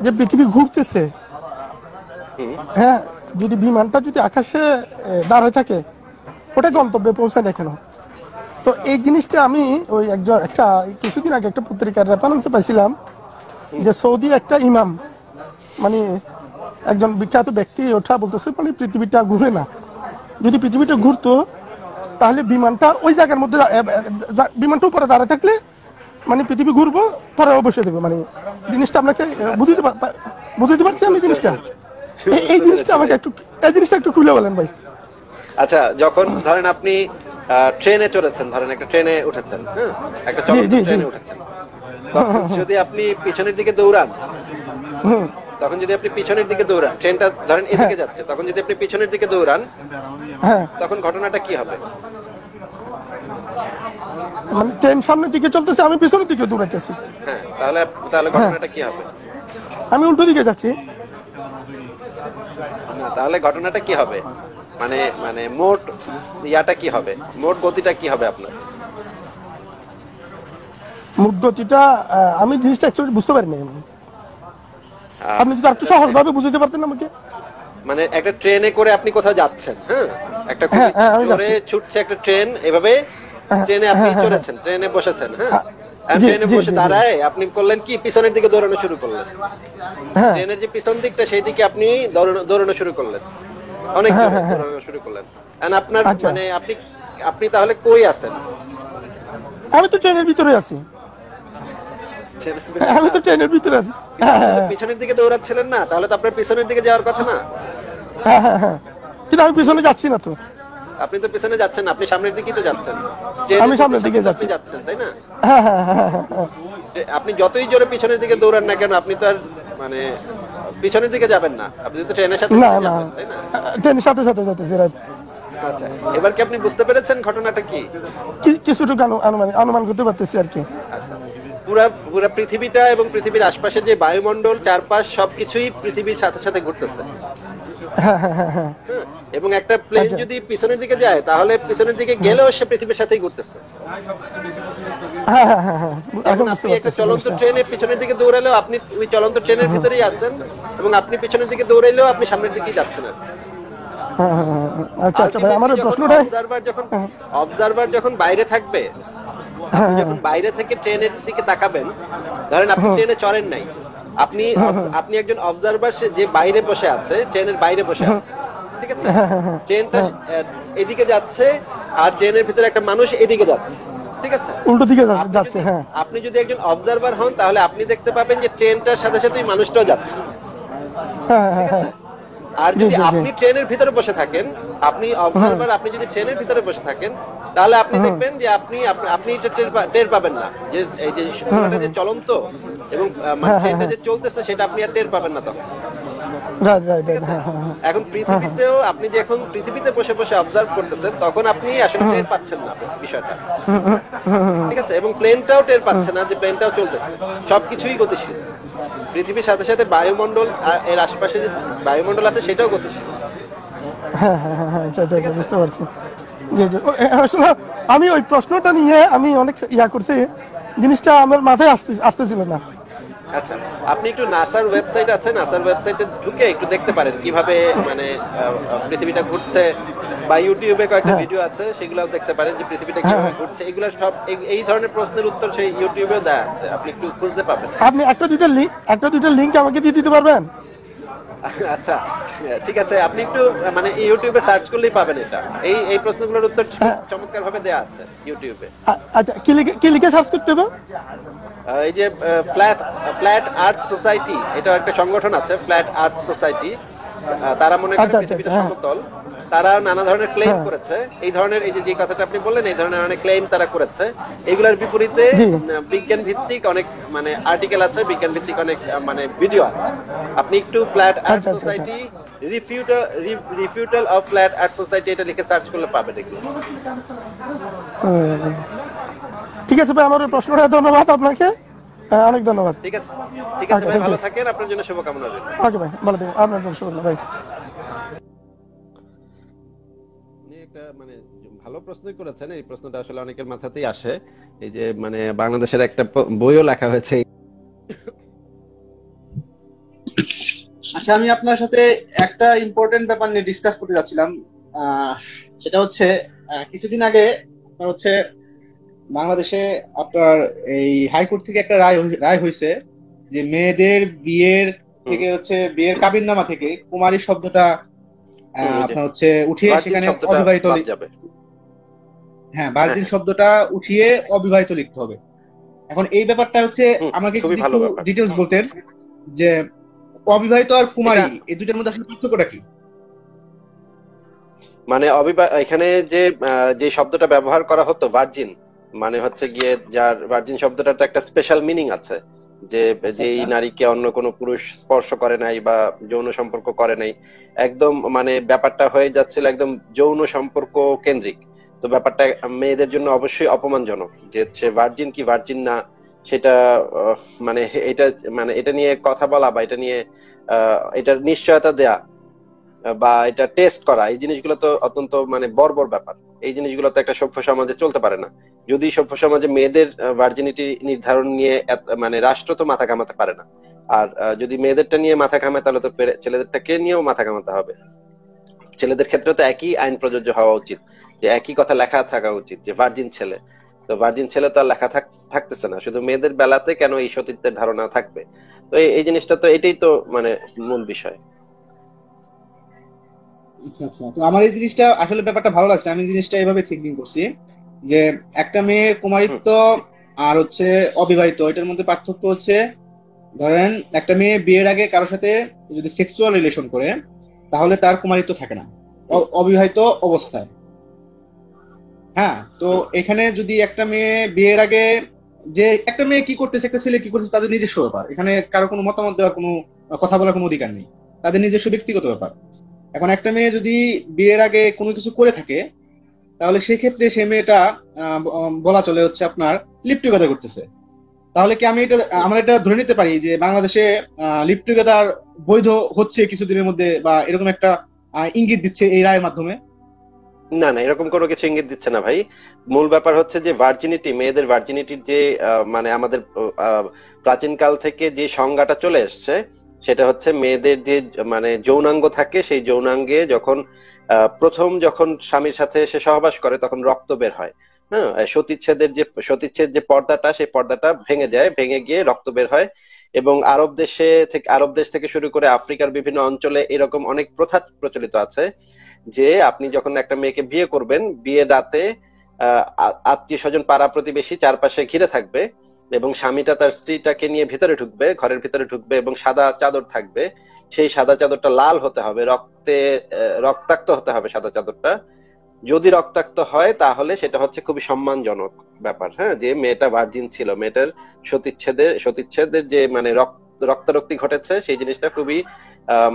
যে পৃথিবী ঘুরতেছে, হুম। হ্যাঁ, যদি বিমানটা যদি আকাশে দাঁড়ায় থাকে, ওটা গন্তব্যে পৌঁছায় না কেন? তো এই জিনিসটা আমি ওই একটা কিছুদিন আগে একটা পত্রিকার রেফারেন্সে পাইছিলাম যে সৌদি একটা ইমাম, মানে একজন বিখ্যাত ব্যক্তি ওঠা বলতেছে, মানে পৃথিবীটা ঘুরে না। যদি পৃথিবীটা ঘুরতো তাহলে বিমানটা ওই জায়গার মধ্যে বিমানটা উপরে দাঁড়ায় থাকলে মানে পৃথিবী ঘুরবো, পরে বসে দেবে। মানে জিনিসটা আপনাকে আচ্ছা, বুঝতে পারছি আমি বুঝতে জিনিসটা। পেরেছি, এই বুঝতে জিনিসটা পেরেছি আমাকে ভাই। একটু, এই জিনিসটা একটু খুলে বলেন ভাই। আচ্ছা, যখন ধরেন আপনি ট্রেনে চড়েছেন, ধরেন একটা ট্রেনে উঠেছেন, হ্যাঁ, একটা জি চলন্ত জি জি। ট্রেনে উঠেছেন, তখন যদি আপনি পিছনের দিকে দৌড়ান, তখন যদি আপনি পিছনের দিকে দৌড়ান, ট্রেনটা ধরেন হ্যাঁ এদিকে যাচ্ছে, তখন যদি আপনি পিছনের দিকে দৌড়ান, হ্যাঁ, তখন ঘটনাটা কি হবে? মানে ট্রেন সামনের দিকে চলতেছে, আমি পিছনের দিকে দৌড়াইতেছি। হ্যাঁ, তাহলে তাহলে হ্যাঁ, ঘটনাটা কি হবে? আমি উল্টো দিকে যাচ্ছি। না, তাহলে ঘটনাটা কি হবে? মানে মানে মোট ইয়াটা কি হবে? মোট গতিটা কি হবে আপনার? মুখ গতিটা আমি জিনিসটা অ্যাকচুয়ালি বুঝতে পারিনি আমি। আপনি যদি আরেকটু আচ্ছা, সহজভাবে বুঝতে পারতেন আমাকে। মানে একটা ট্রেনে করে আপনি কোথাও যাচ্ছেন, হ্যাঁ, একটা হ্যাঁ খুবই হ্যাঁ, আমি জোরে যাচ্ছি। ছুটছে একটা ট্রেন, এভাবে হ্যাঁ ট্রেনে আপনি হ্যাঁ হ্যাঁ হ্যাঁ চড়েছেন, ট্রেনে বসেছেন, হ্যাঁ, হ্যাঁ, আর জি ট্রেনে জি বসে জি জি। দাঁড়ায় আপনি করলেন কি, পিছনের দিকে দৌড়ানো শুরু করলেন। হ্যাঁ ট্রেনের যে পিছন দিকটা সেই দিকে আপনি দৌড়ানো শুরু করলেন, অনেক হ্যাঁ জোরে হ্যাঁ হ্যাঁ। দৌড়ানো শুরু করলেন। And আপনার আচ্ছা, মানে আপনি আপনি তাহলে কই আছেন? আমি তো ট্রেনের ভিতরে আছি। ট্রেনের ভিতরে আমি তো আছেন, ট্রেনের ভিতরে আছি। কিন্তু আপনি তো পিছনের দিকে দৌড়াচ্ছিলেন না, তাহলে তো আপনার পিছনের দিকে যাওয়ার কথা না। হ্যাঁ হ্যাঁ হ্যাঁ, কিন্তু আমি পিছনে যাচ্ছি না তো। আপনি তো পিছনে যাচ্ছেন না, আপনি সামনের দিকেই তো যাচ্ছেন, ট্রেনের আমি গতির সামনের সাথে দিকে তো আপনি যাচ্ছি। যাচ্ছেন, তাই না? হ্যাঁ হ্যাঁ হ্যাঁ হ্যাঁ হ্যাঁ। আপনি যতই জোরে পিছনের দিকে দৌড়ান না কেন, আপনি তো আর মানে পিছনের দিকে যাবেন না, আপনি তো ট্রেনের সাথে না সাথে না, যাবেন, তাই না? ট্রেনের সাথে সাথে যাইতেছি, রাইট। আচ্ছা, এবার কি আপনি বুঝতে পেরেছেন ঘটনাটা কি? কিছুটুকু অনুমান অনুমান করতে পারতেছি আর কি। আচ্ছা, পুরা পুরা পৃথিবীটা এবং পৃথিবীর আশপাশে যে বায়ুমণ্ডল, চারপাশ সবকিছুই পৃথিবীর সাথে সাথে ঘুরতেছে, হ্যাঁ, এবং একটা প্লেন আচ্ছা, যদি পিছনের দিকে যায়, তাহলে পিছনের দিকে গেলেও সে পৃথিবীর সাথেই ঘুরতেছে। হ্যাঁ হ্যাঁ হ্যাঁ হ্যাঁ, যেমন এখন বুঝতে আপনি একটা পারতেছি চলন্ত জিনিসটা। ট্রেনে পিছনের দিকে দৌড়ালেও আপনি ওই চলন্ত ট্রেনের ভিতরেই আছেন, এবং আপনি পিছনের দিকে দৌড়াইলেও আপনি সামনের দিকেই যাচ্ছেন আর কি। হ্যাঁ হ্যাঁ হ্যাঁ হ্যাঁ। আচ্ছা আচ্ছা ভাই, আমার আলটিমেটলি ওই যখন প্রশ্নটাই। অবজারভার যখন বাইরে থাকবে, আপনি যখন বাইরে থেকে ট্রেনের দিকে তাকাবেন, ধরেন আপনি ট্রেনে চড়েন নাই, আপনি আপনি একজন অবজারভার, যে বাইরে বসে আছে, ট্রেনের বাইরে বসে আছে, ঠিক আছে, ট্রেনটা এদিকে যাচ্ছে, আর ট্রেনের ভিতরে একটা মানুষ এদিকে যাচ্ছে, ঠিক আছে। উল্টো দিকে আপনি যাচ্ছে, যদি হ্যাঁ আপনি যদি একজন অবজারভার হন, তাহলে আপনি দেখতে পাবেন যে ট্রেনটার সাথে সাথে ওই মানুষটাও যাচ্ছে, হ্যাঁ হ্যাঁ ঠিক হ্যাঁ। আছে। আর জি যদি জি জি। আপনি ট্রেনের ভিতরে বসে থাকেন, আপনি অবজারভার, আপনি যদি ট্রেনের ভিতরে বসে থাকেন, তাহলে আপনি দেখবেন যে আপনি এটা টের পাবেন না, যে এই যে পুরোটা যে চলন্ত এবং মানে হ্যাঁ হ্যাঁ ট্রেনটা হ্যাঁ, যে চলতেছে সেটা আপনি আর টের পাবেন না তখন, রাইট রাইট ঠিক রাইট, আছে। হ্যাঁ হ্যাঁ হ্যাঁ। এখন পৃথিবীতেও আপনি যে এখন পৃথিবীতে বসে বসে অবজার্ভ করতেছেন, তখন আপনি আসলে টের পাচ্ছেন না বিষয়টা, ঠিক আছে, এবং প্লেনটাও টের পাচ্ছে না যে প্লেনটাও চলতেছে, সবকিছুই গতিশীল। পৃথিবীর সাথে সাথে বায়ুমণ্ডল এর আশেপাশে যে বায়ুমণ্ডল আছে সেটাও গতিশীল, হ্যাঁ হ্যাঁ হ্যাঁ হ্যাঁ, আচ্ছা আচ্ছা ঠিক আচ্ছা, আছে। বুঝতে পারছি। জি জি, আসলে আমি ওই প্রশ্নটা নিয়ে আমি অনেক ইয়া করছি, জিনিসটা আমার মাথায় আসতেছিল না। আচ্ছা, আপনি একটু নাসার ওয়েবসাইট আছে, নাসার ওয়েবসাইটে ঢুকে একটু দেখতে পারেন কিভাবে মানে পৃথিবীটা ঘুরছে, বা ইউটিউবে কয়েকটা হ্যাঁ ভিডিও আছে, সেগুলোও দেখতে পারেন যে পৃথিবীটা হ্যাঁ কিভাবে হ্যাঁ। ঘুরছে। এগুলো সব এই ধরনের প্রশ্নের উত্তর সেই ইউটিউবেও দেওয়া আছে, আপনি একটু খুঁজতে পাবেন। আপনি একটা দুইটা লিঙ্ক আমাকে দিয়ে দিতে পারবেন? আচ্ছা, ঠিক আছে, আপনি একটু মানে ইউটিউবে সার্চ করলেই পাবেন এটা। এই প্রশ্নগুলোর উত্তর খুব হ্যাঁ, চমৎকার ভাবে দেওয়া আছে ইউটিউবে। আচ্ছা, কি লিখে সার্চ করতে হবে? এই যে ফ্ল্যাট ফ্ল্যাট আর্থ সোসাইটি, এটা একটা সংগঠন আছে, ফ্ল্যাট আর্থ সোসাইটি। তারা মনে করে আচ্ছা আচ্ছা আচ্ছা, পৃথিবীটা হ্যাঁ সমতল। তারা নানা ধরনের ক্লেম হ্যাঁ, করেছে, এই ধরনের এই যে কথাটা আপনি বললেন, এই ধরনের অনেক ক্লেম তারা করেছে। এগুলোর বিপরীতে জি, বিজ্ঞান ভিত্তিক অনেক মানে আর্টিকেল আছে, বিজ্ঞান ভিত্তিক অনেক মানে ভিডিও আছে। আপনি একটু ফ্ল্যাট আর্থ আচ্ছা আচ্ছা আচ্ছা। Society refutal of flat earth society এটা লিখে সার্চ করলে পাবেন এগুলো। হুম, ঠিক আছে ভাই, আমার ওই প্রশ্নটা, ধন্যবাদ আপনাকে, অনেক ধন্যবাদ। ঠিক আছে, ঠিক আছে ওকে, ভাই, থ্যাংক ইউ। ভালো থাকেন, আপনার জন্য শুভকামনা রইল। ওকে ভাই, ভালো থাকবেন, আপনার জন্য শুভ ভাই। উনি একটা মানে ভালো প্রশ্নই করেছেন, এই প্রশ্নটা আসলে অনেকের মাথাতেই আসে। এই যে মানে বাংলাদেশের একটা বইও লেখা হয়েছে আচ্ছা, আমি আপনার সাথে একটা ইম্পর্টেন্ট ব্যাপার নিয়ে ডিসকাস করতে যাচ্ছিলাম। আহ, সেটা হচ্ছে কিছুদিন আগে আপনার হচ্ছে বাংলাদেশে আপনার এই হাইকোর্ট থেকে একটা রায় হয়েছে যে মেয়েদের বিয়ের হুম। থেকে হচ্ছে বিয়ের কাবিননামা থেকে কুমারী শব্দটা হুম, ওই যে আপনার হচ্ছে উঠিয়ে ভার্জিন সেখানে শব্দটা অবিবাহিত বাদ যাবে। হ্যাঁ, হ্যাঁ, ভার্জিন হ্যাঁ। শব্দটা উঠিয়ে অবিবাহিত লিখতে হবে। এখন এই ব্যাপারটা হচ্ছে হুম, আমাকে খুবই যদি ভালো একটু ব্যাপার। ডিটেলস বলতেন যে অবিবাহিত আর এটা কুমারী এই দুইটার মধ্যে আসলে পার্থক্যটা কি? মানে এখানে যে যে শব্দটা ব্যবহার করা হতো ভার্জিন, মানে হচ্ছে গিয়ে যার ভার্জিন শব্দটার তো একটা স্পেশাল মিনিং আছে, যে আচ্ছা যেই আচ্ছা নারীকে অন্য কোনো পুরুষ স্পর্শ করে নাই বা যৌন সম্পর্ক করে নাই। একদম মানে ব্যাপারটা হয়ে যাচ্ছিল একদম যৌন সম্পর্ক কেন্দ্রিক। তো ব্যাপারটা মেয়েদের জন্য অবশ্যই অপমানজনক যে সে ভার্জিন কি ভার্জিন না সেটা আহ, মানে এটা মানে এটা নিয়ে কথা বলা বা এটা নিয়ে এটার নিশ্চয়তা দেয়া বা এটা টেস্ট করা, এই জিনিসগুলো তো অত্যন্ত মানে বর্বর ব্যাপার। এই জিনিসগুলো তো একটা সভ্য সমাজে চলতে পারে না। যদি সভ্য সমাজে মেয়েদের ভার্জিনিটি নির্ধারণ নিয়ে মানে রাষ্ট্র তো মাথা ঘামাতে পারে না। আর যদি মেয়েদেরটা নিয়ে মাথা ঘামে তাহলে তো ছেলেদেরটাকে নিয়েও মাথা ঘামাতে হবে। ছেলেদের ক্ষেত্রে তো একই আইন প্রযোজ্য হওয়া উচিত, যে একই কথা লেখা থাকা উচিত যে ভার্জিন ছেলে। তো ভার্জিন ছেলে তো আর লেখা থাকতেছে না, শুধু মেয়েদের বেলাতে কেন এই সতীত্বের ধারণা থাকবে? তো এই জিনিসটা তো এটাই তো মানে মূল বিষয়। আচ্ছা আচ্ছা, তো আমার এই জিনিসটা আসলে ব্যাপারটা ভালো লাগছে। আমি জিনিসটা এভাবে থিঙ্কিং করছি যে একটা মেয়ের হুম। কুমারিত্ব আর হচ্ছে অবিবাহিত, এটার মধ্যে পার্থক্য হচ্ছে ধরেন একটা মেয়ে বিয়ের আগে কারোর সাথে যদি সেক্সুয়াল রিলেশন করে তাহলে তার কুমারিত্ব থাকে না হুম। অবিবাহিত অবস্থায়। হ্যাঁ, তো হুম। এখানে যদি একটা মেয়ে বিয়ের আগে, যে একটা মেয়ে কি করতেছে একটা ছেলে কি করতেছে তাদের নিজস্ব ব্যাপার, এখানে কারো কোনো মতামত দেওয়ার কোনো কথা বলার কোনো অধিকার নেই, তাদের নিজস্ব ব্যক্তিগত ব্যাপার। এখন একটা মেয়ে যদি বিয়ের আগে কোনো কিছু করে থাকে তাহলে সেক্ষেত্রে সে মেয়েটা বলা চলে হচ্ছে আপনার লিভ টুগেদার করতেছে। তাহলে কি আমি এটা হুম। আমরা এটা ধরে নিতে পারি যে বাংলাদেশে লিভ টুগেদার বৈধ হচ্ছে কিছুদিনের মধ্যে, বা এরকম একটা ইঙ্গিত দিচ্ছে এই রায়ের মাধ্যমে? না, না, এরকম কোনো কিছু ইঙ্গিত দিচ্ছে না ভাই। মূল ব্যাপার হচ্ছে যে ভার্জিনিটি, মেয়েদের ভার্জিনিটির যে মানে আমাদের প্রাচীনকাল থেকে যে সংজ্ঞাটা চলে এসছে, সেটা হচ্ছে মেয়েদের যে মানে যৌনাঙ্গ থাকে, সেই যৌনাঙ্গে যখন যখন স্বামীর সাথে সে সহবাস করে তখন রক্ত বের হয়। হ্যাঁ, সতীচ্ছেদ যে পর্দাটা, সেই পর্দাটা ভেঙে যায়, ভেঙে গিয়ে রক্ত বের হয়। এবং আরব দেশ থেকে শুরু করে আফ্রিকার বিভিন্ন অঞ্চলে এরকম অনেক প্রথা প্রচলিত আছে, যে আপনি যখন একটা মেয়েকে বিয়ে করবেন, বিয়ের রাতে আত্মীয় স্বজন পাড়া প্রতিবেশী চারপাশে ঘিরে থাকবে এবং স্বামীটা তার স্ত্রীটাকে নিয়ে ভিতরে ঢুকবে, ঘরের ভিতরে ঢুকবে এবং সাদা চাদর থাকবে। সেই সাদা চাদরটা লাল হতে হবে, রক্তাক্ত হতে হবে সাদা চাদরটা। যদি রক্তাক্ত হয় তাহলে সেটা হচ্ছে খুবই সম্মানজনক ব্যাপার, হ্যাঁ, যে মেয়েটা ভার্জিন ছিল, মেয়েটার সতীচ্ছেদের যে মানে রক্তারক্তি ঘটেছে, সেই জিনিসটা খুবই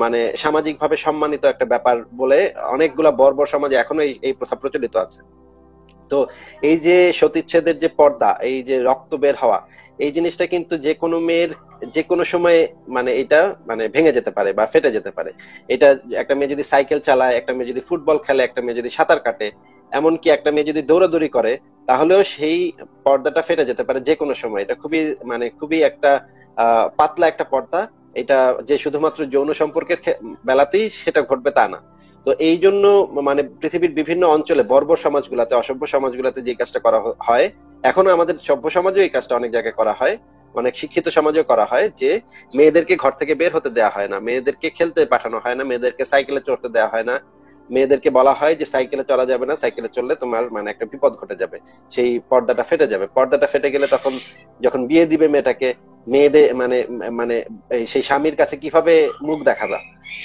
মানে সামাজিক ভাবে সম্মানিত একটা ব্যাপার বলে অনেকগুলা বর্বর সমাজে এখনো এই প্রথা প্রচলিত আছে। তো এই যে সতীচ্ছেদের যে পর্দা, এই যে রক্ত বের হওয়া, এই জিনিসটা কিন্তু যে কোনো মেয়ের যে কোনো সময় মানে এটা মানে ভেঙে যেতে পারে বা ফেটে যেতে পারে। এটা একটা মেয়ে যদি সাইকেল চালায়, একটা মেয়ে যদি ফুটবল খেলে, একটা মেয়ে যদি সাঁতার কাটে, এমনকি একটা মেয়ে যদি দৌড়াদৌড়ি করে, তাহলেও সেই পর্দাটা ফেটে যেতে পারে যে কোনো সময়। এটা খুবই মানে খুবই একটা পাতলা একটা পর্দা। এটা যে শুধুমাত্র যৌন সম্পর্কের বেলাতেই সেটা ঘটবে তা না। তো এই জন্য মানে পৃথিবীর বিভিন্ন অঞ্চলে বর্বর সমাজগুলাতে, অসভ্য সমাজগুলাতে যে কাজটা করা হয়, এখনো আমাদের সভ্য সমাজেও এই কাজটা অনেক জায়গায় করা হয়, অনেক শিক্ষিত সমাজেও করা হয়, যে মেয়েদেরকে ঘর থেকে বের হতে দেওয়া হয় না, মেয়েদেরকে খেলতে পাঠানো হয় না, মেয়েদেরকে সাইকেলে চড়তে দেওয়া হয় না। মেয়েদেরকে বলা হয় যে সাইকেলে চলা যাবে না, সাইকেলে চললে তোমার মানে একটা বিপদ ঘটে যাবে, সেই পর্দাটা ফেটে যাবে। পর্দাটা ফেটে গেলে তখন যখন বিয়ে দিবে মেয়েটাকে, মেয়েদের মানে মানে সেই স্বামীর কাছে কিভাবে মুখ দেখাবা?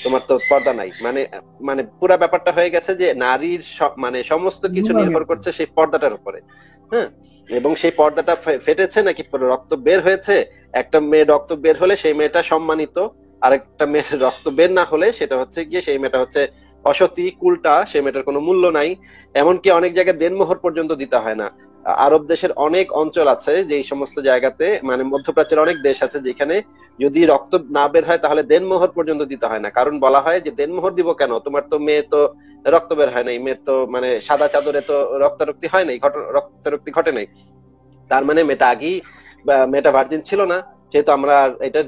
তোমার তো পর্দা নাই, মানে মানে পুরা ব্যাপারটা হয়ে গেছে যে নারীর মানে সমস্ত কিছু নোংরামি নির্ভর আর কি। করছে সেই পর্দাটার উপরে। হ্যাঁ, এবং সেই পর্দাটা ফেটেছে নাকি পুরো রক্ত বের হয়েছে। একটা মেয়ে রক্ত বের হলে সেই মেয়েটা সম্মানিত, আর একটা মেয়ের রক্ত বের না হলে সেটা হচ্ছে গিয়ে সেই মেয়েটা হচ্ছে অসতী, কুলটা, সেই মেয়েটার কোনো মূল্য নাই। এমনকি অনেক জায়গায় দেনমোহর পর্যন্ত দিতে হয় না। আরব দেশের অনেক অঞ্চল আছে যেই সমস্ত জায়গাতে, মানে মধ্যপ্রাচ্যের অনেক দেশ আছে যেখানে যদি রক্ত না বের হয় তাহলে দেনমোহর পর্যন্ত দিতে হয় না। কারণ বলা হয় যে দেনমোহর দিব কেন, তোমার তো মেয়ে তো রক্ত বের হয় নাই, মেয়ের তো মানে সাদা চাদরে তো রক্তারক্তি হয় নাই, রক্তারক্তি ঘটে নাই, তার মানে মেয়েটা আগেই মেয়েটা ভার্জিন ছিল না। সেহেতু আমরা আর এটা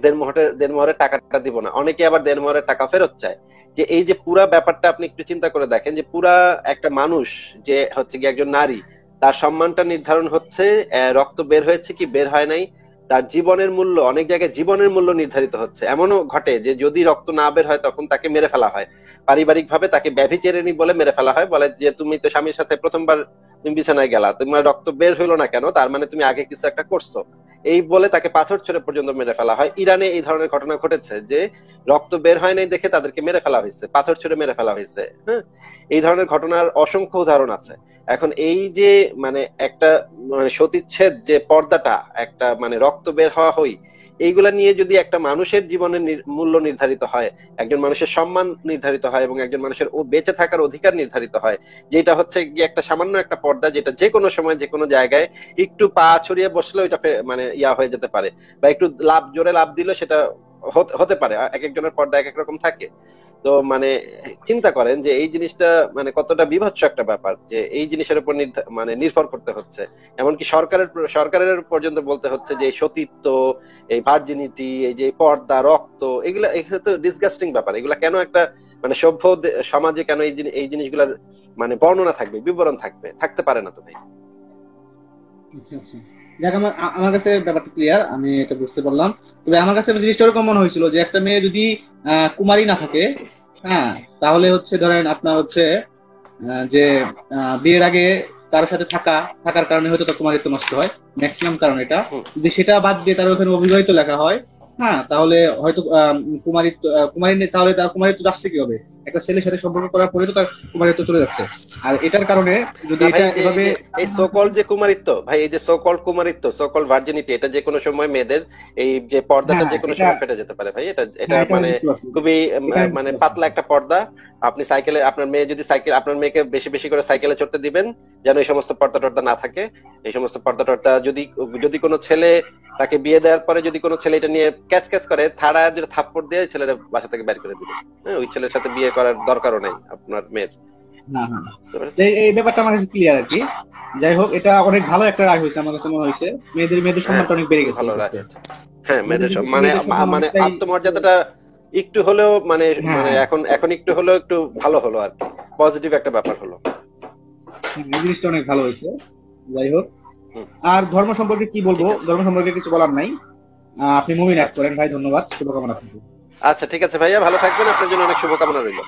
দেনমোহরের টাকাটা দিব না। অনেকে আবার দেনমোহরের টাকা ফেরত চায়। যে এই যে পুরা ব্যাপারটা আপনি একটু চিন্তা করে দেখেন, যে পুরা একটা মানুষ যে হচ্ছে কি একজন নারী, তার সম্মানটা নির্ধারণ হচ্ছে রক্ত বের হয়েছে কি বের হয় নাই, তার জীবনের মূল্য, অনেক জায়গায় জীবনের মূল্য নির্ধারিত হচ্ছে। এমনও ঘটে যে যদি রক্ত না বের হয় তখন তাকে মেরে ফেলা হয়, পারিবারিক ভাবে তাকে ব্যভিচারিণী বলে মেরে ফেলা হয়। বলে যে তুমি তো স্বামীর সাথে প্রথমবার তুমি বিছানায় গেলা, তোমার রক্ত বের হইলো না কেন, তার মানে তুমি আগে কিছু একটা করছো, এই বলে তাকে পাথর ছুঁড়ে পর্যন্ত মেরে ফেলা হয়। ইরানে এই ধরনের ঘটনা ঘটেছে যে রক্ত বের হয় নাই দেখে তাদেরকে মেরে ফেলা হয়েছে, পাথর ছুঁড়ে মেরে ফেলা হয়েছে। হ্যাঁ, এই ধরনের ঘটনার অসংখ্য উদাহরণ আছে। এখন এই যে মানে একটা মানে সতীচ্ছেদ যে পর্দাটা, একটা মানে রক্ত বের হওয়া হই, এইগুলা নিয়ে যদি একটা মানুষের জীবনের মূল্য নির্ধারিত হয়, একজন মানুষের সম্মান নির্ধারিত হয়, এবং একজন মানুষের ও বেঁচে থাকার অধিকার নির্ধারিত হয়, যেটা হচ্ছে গিয়ে একটা সামান্য একটা পর্দা, যেটা যে কোনো সময় যে কোনো জায়গায় একটু পা ছড়িয়ে বসলে ওইটা মানে ইয়া হয়ে যেতে পারে, বা একটু জোরে লাফ দিলে সেটা হতে পারে। এক একজনের পর্দা এক এক রকম থাকে। তো মানে চিন্তা করেন যে এই জিনিসটা মানে কতটা বিভৎস একটা ব্যাপার, যে এই জিনিসের উপর মানে নির্ভর করতে হচ্ছে। এমনকি সরকারের পর্যন্ত বলতে হচ্ছে যে এই সতীত্ব, এই ভার্জিনিটি, এই যে পর্দা, রক্ত, এগুলা তো ডিসগাস্টিং ব্যাপার। এগুলা কেন একটা মানে সভ্য সমাজে কেন এই জিনিসগুলার মানে বর্ণনা থাকবে, বিবরণ থাকতে পারে না তো ভাই। আচ্ছা আচ্ছা, যাক আমার আমার কাছে ব্যাপারটা ক্লিয়ার, আমি এটা বুঝতে পারলাম। তবে আমার কাছে জিনিসটা ওরকম মনে হয়েছিল যে একটা মেয়ে যদি কুমারী না থাকে, হ্যাঁ, তাহলে হচ্ছে ধরেন আপনার হচ্ছে যে বিয়ের আগে কারোর সাথে থাকার কারণে হয়তো তার কুমারিত্ব নষ্ট হয়, ম্যাক্সিমাম কারণ এটা। হুম। যদি সেটা বাদ দিয়ে তার ওখানে অবিবাহিত লেখা হয়, হ্যাঁ, তাহলে হয়তো কুমারী তাহলে তার কুমারিত্ব যাচ্ছে কি হবে? একটা ছেলের সাথে সম্পর্ক করার পরে তো তার কুমারিত্ব চলে যাচ্ছে। আর এটার কারণে যদি না ভাই, এটা এভাবে এই সোকল যে কুমারিত্ব ভাই, এই যে সোকল কুমারিত্ব, সোকল ভার্জিনিটি, এটা যে কোনো সময় মেয়েদের এই যে পর্দাটা হ্যাঁ যে কোনো এটা, সময় ফেটে যেতে পারে ভাই। এটা এটা হ্যাঁ এটা আমি মানে বুঝতে পারছি, খুবই এটা আমি মানে বুঝতে পারছি। পাতলা একটা পর্দা। আপনি সাইকেলে, আপনার মেয়ে যদি আপনার মেয়েকে বেশি বেশি করে সাইকেলে চড়তে দিবেন, যেন এই সমস্ত পর্দা টর্দা না থাকে। এই সমস্ত পর্দা টর্দা যদি যদি কোনো ছেলে তাকে বিয়ে দেওয়ার পরে যদি কোনো ছেলে এটা নিয়ে ক্যাচ ক্যাচ করে, থাড়া যেটা থাপ্পড় দিয়ে ওই ছেলেটা বাসা থেকে বের করে দিবে। হ্যাঁ, ওই ছেলের সাথে বিয়ে করার দরকারও নেই আপনার মেয়ের। হ্যাঁ হ্যাঁ, বুঝতে পেরেছেন? এই ব্যাপারটা আমার কাছে ক্লিয়ার আর কি। যাই হোক, এটা অনেক ভালো একটা রায় হয়েছে, আমার কাছে মনে হয়েছে মেয়েদের হ্যাঁ, সম্মানটা অনেক বেড়ে খুব গেছে ভালো এই ক্ষেত্রে। রায় হয়েছে। হ্যাঁ, মানে মেয়েদের সম্মান মানে অনেকটাই, আত্মমর্যাদাটা একটু হলেও মানে মানে হ্যাঁ এখন এখন একটু হলেও একটু ভালো হলো আর কি, পজিটিভ একটা ব্যাপার হলো। এই জিনিসটা অনেক ভালো হয়েছে। যাই হোক, হুম, আর ধর্ম সম্পর্কে কি বলবো, ঠিক আছে। ধর্ম সম্পর্কে কিছু বলার নাই। আপনি মুমিন অ্যাড আচ্ছা করেন ভাই, ধন্যবাদ, শুভকামনা থাকবে। আচ্ছা, ঠিক আছে ভাইয়া, ভালো থাকবেন, আপনার জন্য অনেক শুভকামনা রইলো।